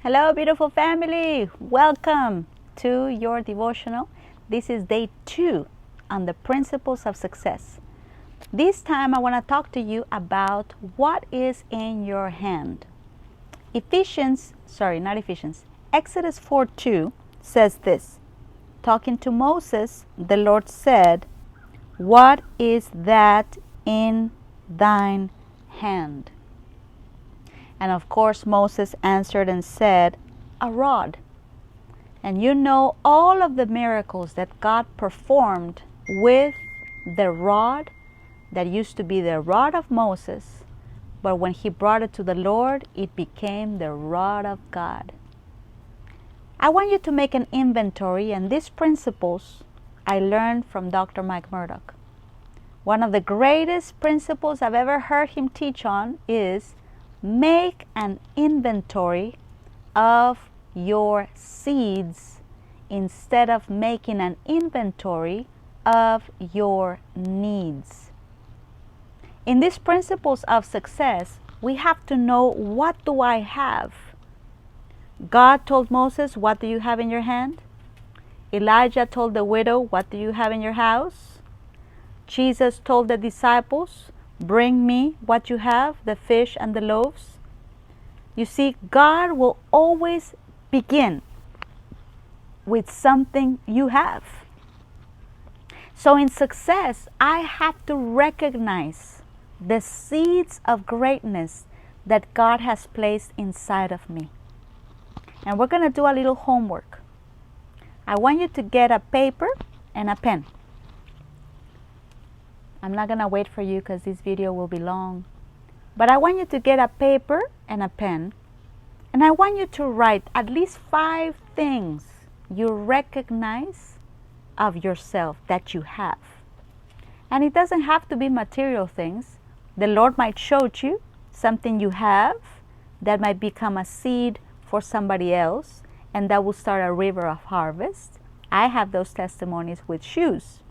Hello, beautiful family. Welcome to your devotional. This is day 2 on the principles of success. This time I want to talk to you about what is in your hand. Exodus 4:2 says this. Talking to Moses, the Lord said, "What is that in thine hand?" And of course, Moses answered and said, "A rod." And you know all of the miracles that God performed with the rod that used to be the rod of Moses, but when he brought it to the Lord, it became the rod of God. I want you to make an inventory, and these principles I learned from Dr. Mike Murdock. One of the greatest principles I've ever heard him teach on is make an inventory of your seeds instead of making an inventory of your needs. In these principles of success, we have to know, what do I have? God told Moses, "What do you have in your hand?" Elijah told the widow, "What do you have in your house?" Jesus told the disciples, "Bring me what you have, the fish and the loaves." You see, God will always begin with something you have. So in success, I have to recognize the seeds of greatness that God has placed inside of me. And we're going to do a little homework. I want you to get a paper and a pen. I'm not going to wait for you because this video will be long. But I want you to get a paper and a pen, and I want you to write at least 5 things you recognize of yourself that you have. And it doesn't have to be material things. The Lord might show you something you have that might become a seed for somebody else, and that will start a river of harvest. I have those testimonies with shoes.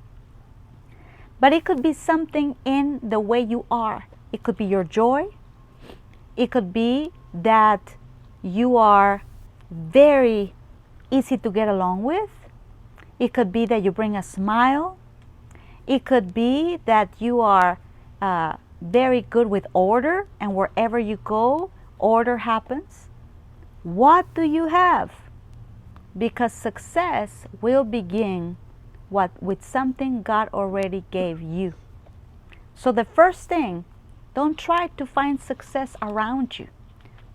But it could be something in the way you are. It could be your joy. It could be that you are very easy to get along with. It could be that you bring a smile. It could be that you are very good with order, and wherever you go, order happens. What do you have? Because success will begin with something God already gave you. So the first thing, don't try to find success around you.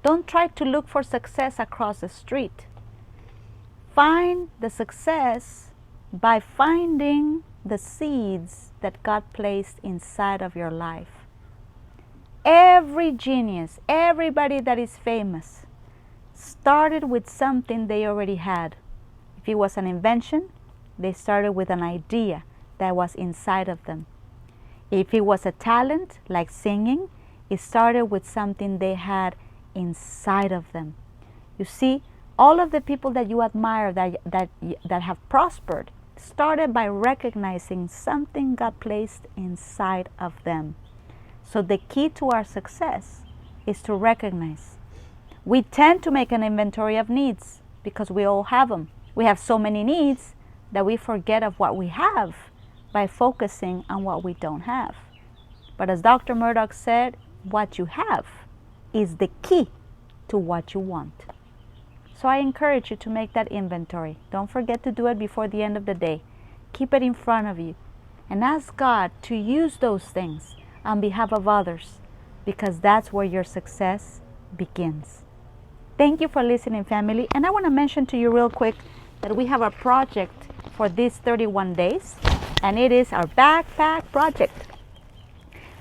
Don't try to look for success across the street. Find the success by finding the seeds that God placed inside of your life. Every genius, everybody that is famous, started with something they already had. If it was an invention, they started with an idea that was inside of them. If it was a talent, like singing, it started with something they had inside of them. You see, all of the people that you admire that have prospered started by recognizing something God placed inside of them. So the key to our success is to recognize. We tend to make an inventory of needs because we all have them. We have so many needs that we forget of what we have by focusing on what we don't have. But as Dr. Murdock said, what you have is the key to what you want. So I encourage you to make that inventory. Don't forget to do it before the end of the day. Keep it in front of you and ask God to use those things on behalf of others, because that's where your success begins. Thank you for listening, family. And I want to mention to you real quick that we have a project for these 31 days, and it is our backpack project.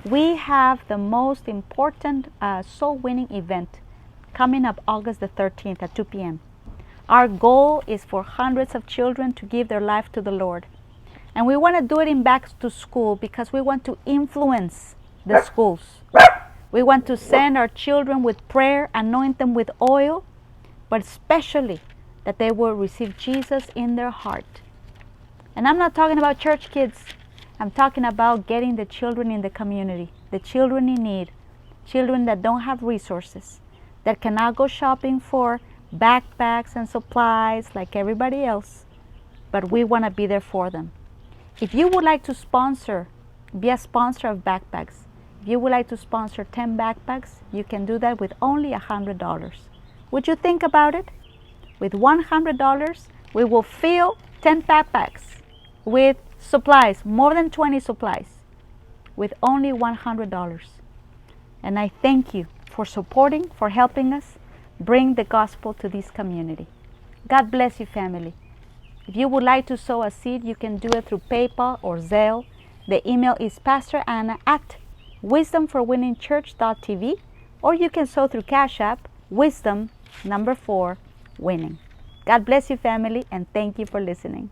We have the most important soul winning event coming up August the 13th at 2 p.m. Our goal is for hundreds of children to give their life to the Lord. And we want to do it in back to school because we want to influence the schools. We want to send our children with prayer, anoint them with oil, but especially that they will receive Jesus in their heart. And I'm not talking about church kids. I'm talking about getting the children in the community, the children in need, children that don't have resources, that cannot go shopping for backpacks and supplies like everybody else, but we want to be there for them. If you would like to be a sponsor of backpacks, if you would like to sponsor 10 backpacks, you can do that with only $100. Would you think about it? With $100, we will fill 10 backpacks with supplies, more than 20 supplies, with only $100. And I thank you for supporting, for helping us bring the gospel to this community. God bless you, family. If you would like to sow a seed, you can do it through PayPal or Zelle. The email is pastoranna@wisdomforwinningchurch.tv, or you can sow through Cash App, Wisdom 4 Winning. God bless you, family, and thank you for listening.